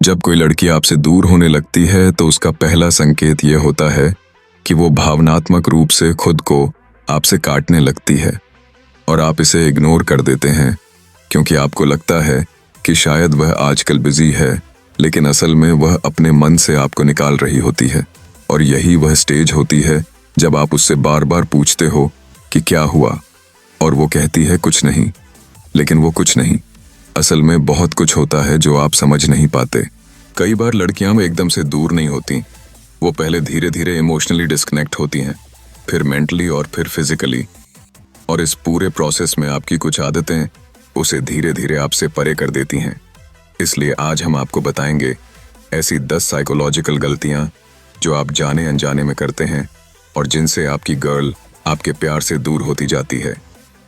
जब कोई लड़की आपसे दूर होने लगती है तो उसका पहला संकेत ये होता है कि वो भावनात्मक रूप से खुद को आपसे काटने लगती है और आप इसे इग्नोर कर देते हैं क्योंकि आपको लगता है कि शायद वह आजकल बिजी है, लेकिन असल में वह अपने मन से आपको निकाल रही होती है। और यही वह स्टेज होती है जब आप उससे बार बार पूछते हो कि क्या हुआ, और वो कहती है कुछ नहीं। लेकिन वो कुछ नहीं, असल में बहुत कुछ होता है जो आप समझ नहीं पाते। कई बार लड़कियां एकदम से दूर नहीं होती, वो पहले धीरे धीरे इमोशनली डिस्कनेक्ट होती हैं, फिर मेंटली और फिर फिजिकली। और इस पूरे प्रोसेस में आपकी कुछ आदतें उसे धीरे धीरे आपसे परे कर देती हैं। इसलिए आज हम आपको बताएंगे ऐसी 10 साइकोलॉजिकल गलतियां जो आप जाने अनजाने में करते हैं और जिनसे आपकी गर्ल आपके प्यार से दूर होती जाती है।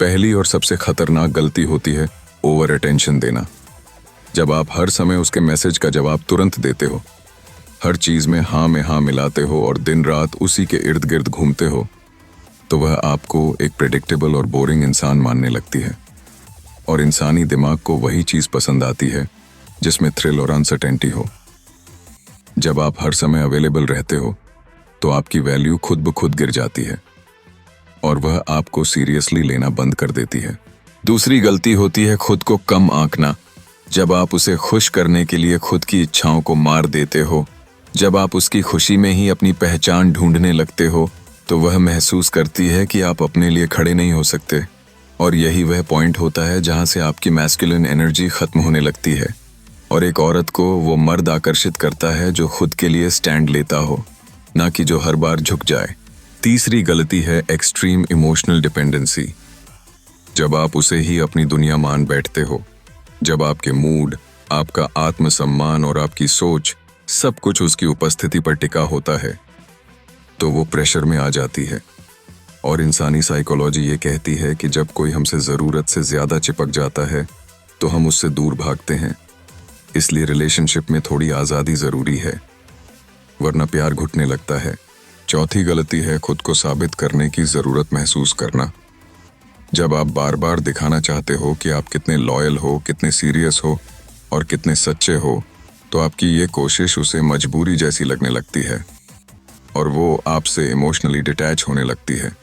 पहली और सबसे खतरनाक गलती होती है ओवर अटेंशन देना। जब आप हर समय उसके मैसेज का जवाब तुरंत देते हो, हर चीज में हाँ मिलाते हो और दिन रात उसी के इर्द गिर्द घूमते हो, तो वह आपको एक प्रेडिक्टेबल और बोरिंग इंसान मानने लगती है। और इंसानी दिमाग को वही चीज पसंद आती है जिसमें थ्रिल और अनसर्टेनिटी हो। जब आप हर समय अवेलेबल रहते हो तो आपकी वैल्यू खुद ब खुद गिर जाती है और वह आपको सीरियसली लेना बंद कर देती है। दूसरी गलती होती है खुद को कम आंकना। जब आप उसे खुश करने के लिए खुद की इच्छाओं को मार देते हो, जब आप उसकी खुशी में ही अपनी पहचान ढूंढने लगते हो, तो वह महसूस करती है कि आप अपने लिए खड़े नहीं हो सकते। और यही वह पॉइंट होता है जहां से आपकी मैस्कुलिन एनर्जी खत्म होने लगती है और एक औरत को वो मर्द आकर्षित करता है जो खुद के लिए स्टैंड लेता हो, ना कि जो हर बार झुक जाए। तीसरी गलती है एक्सट्रीम इमोशनल डिपेंडेंसी। जब आप उसे ही अपनी दुनिया मान बैठते हो, जब आपके मूड, आपका आत्मसम्मान और आपकी सोच सब कुछ उसकी उपस्थिति पर टिका होता है, तो वो प्रेशर में आ जाती है। और इंसानी साइकोलॉजी ये कहती है कि जब कोई हमसे ज़रूरत से ज़्यादा चिपक जाता है तो हम उससे दूर भागते हैं। इसलिए रिलेशनशिप में थोड़ी आज़ादी ज़रूरी है, वरना प्यार घुटने लगता है। चौथी गलती है खुद को साबित करने की ज़रूरत महसूस करना। जब आप बार बार दिखाना चाहते हो कि आप कितने लॉयल हो, कितने सीरियस हो और कितने सच्चे हो, तो आपकी ये कोशिश उसे मजबूरी जैसी लगने लगती है और वो आपसे इमोशनली डिटैच होने लगती है।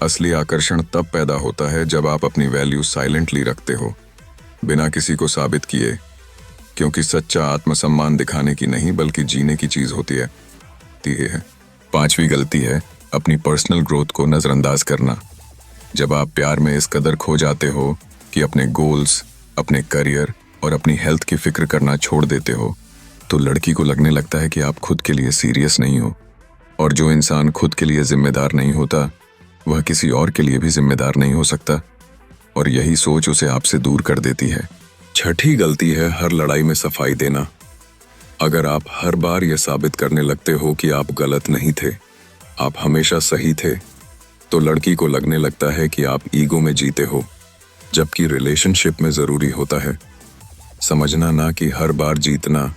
असली आकर्षण तब पैदा होता है जब आप अपनी वैल्यू साइलेंटली रखते हो, बिना किसी को साबित किए, क्योंकि सच्चा आत्मसम्मान दिखाने की नहीं बल्कि जीने की चीज होती है। पांचवी गलती है अपनी पर्सनल ग्रोथ को नजरअंदाज करना। जब आप प्यार में इस कदर खो जाते हो कि अपने गोल्स, अपने करियर और अपनी हेल्थ की फिक्र करना छोड़ देते हो, तो लड़की को लगने लगता है कि आप खुद के लिए सीरियस नहीं हो। और जो इंसान खुद के लिए जिम्मेदार नहीं होता, वह किसी और के लिए भी जिम्मेदार नहीं हो सकता। और यही सोच उसे आपसे दूर कर देती है। छठी गलती है हर लड़ाई में सफाई देना। अगर आप हर बार यह साबित करने लगते हो कि आप गलत नहीं थे, आप हमेशा सही थे, तो लड़की को लगने लगता है कि आप ईगो में जीते हो, जबकि रिलेशनशिप में जरूरी होता है समझना, ना कि हर बार जीतना।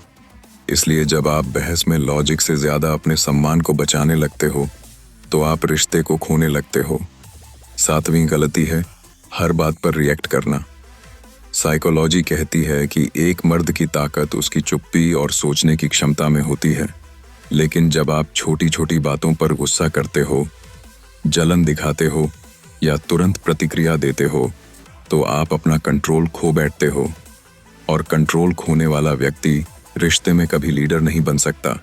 इसलिए जब आप बहस में लॉजिक से ज्यादा अपने सम्मान को बचाने लगते हो, तो आप रिश्ते को खोने लगते हो। सातवीं गलती है हर बात पर रिएक्ट करना। साइकोलॉजी कहती है कि एक मर्द की ताकत उसकी चुप्पी और सोचने की क्षमता में होती है, लेकिन जब आप छोटी छोटी बातों पर गुस्सा करते हो, जलन दिखाते हो या तुरंत प्रतिक्रिया देते हो, तो आप अपना कंट्रोल खो बैठते हो। और कंट्रोल खोने वाला व्यक्ति रिश्ते में कभी लीडर नहीं बन सकता।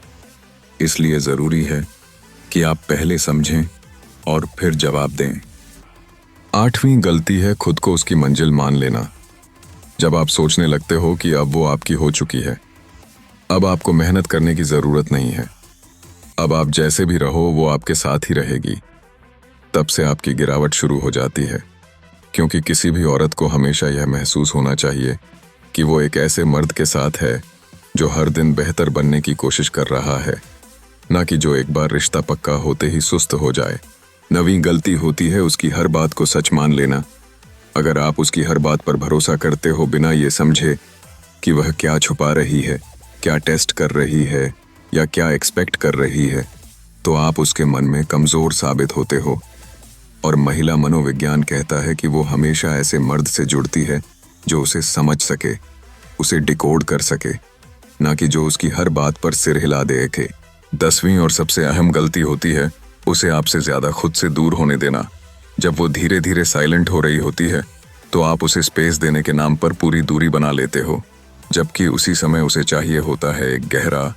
इसलिए जरूरी है कि आप पहले समझें और फिर जवाब दें। आठवीं गलती है खुद को उसकी मंजिल मान लेना। जब आप सोचने लगते हो कि अब वो आपकी हो चुकी है, अब आपको मेहनत करने की जरूरत नहीं है, अब आप जैसे भी रहो वो आपके साथ ही रहेगी, तब से आपकी गिरावट शुरू हो जाती है। क्योंकि किसी भी औरत को हमेशा यह महसूस होना चाहिए कि वो एक ऐसे मर्द के साथ है जो हर दिन बेहतर बनने की कोशिश कर रहा है, ना कि जो एक बार रिश्ता पक्का होते ही सुस्त हो जाए। नवीं गलती होती है उसकी हर बात को सच मान लेना। अगर आप उसकी हर बात पर भरोसा करते हो बिना ये समझे कि वह क्या छुपा रही है, क्या टेस्ट कर रही है या क्या एक्सपेक्ट कर रही है, तो आप उसके मन में कमजोर साबित होते हो। और महिला मनोविज्ञान कहता है कि वो हमेशा ऐसे मर्द से जुड़ती है जो उसे समझ सके, उसे डिकोड कर सके ना कि जो उसकी हर बात पर सिर हिला दे के। 10वीं और सबसे अहम गलती होती है उसे आपसे ज्यादा खुद से दूर होने देना। जब वो धीरे धीरे साइलेंट हो रही होती है तो आप उसे स्पेस देने के नाम पर पूरी दूरी बना लेते हो, जबकि उसी समय उसे चाहिए होता है एक गहरा,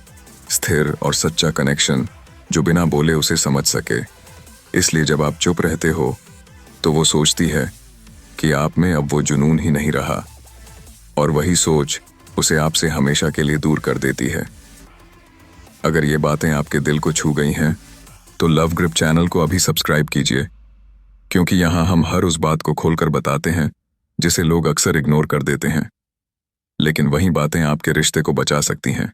स्थिर और सच्चा कनेक्शन जो बिना बोले उसे समझ सके। इसलिए जब आप चुप रहते हो तो वो सोचती है कि आप में अब वो जुनून ही नहीं रहा, और वही सोच उसे आपसे हमेशा के लिए दूर कर देती है। अगर ये बातें आपके दिल को छू गई हैं तो लव ग्रिप चैनल को अभी सब्सक्राइब कीजिए, क्योंकि यहाँ हम हर उस बात को खोलकर बताते हैं जिसे लोग अक्सर इग्नोर कर देते हैं, लेकिन वही बातें आपके रिश्ते को बचा सकती हैं।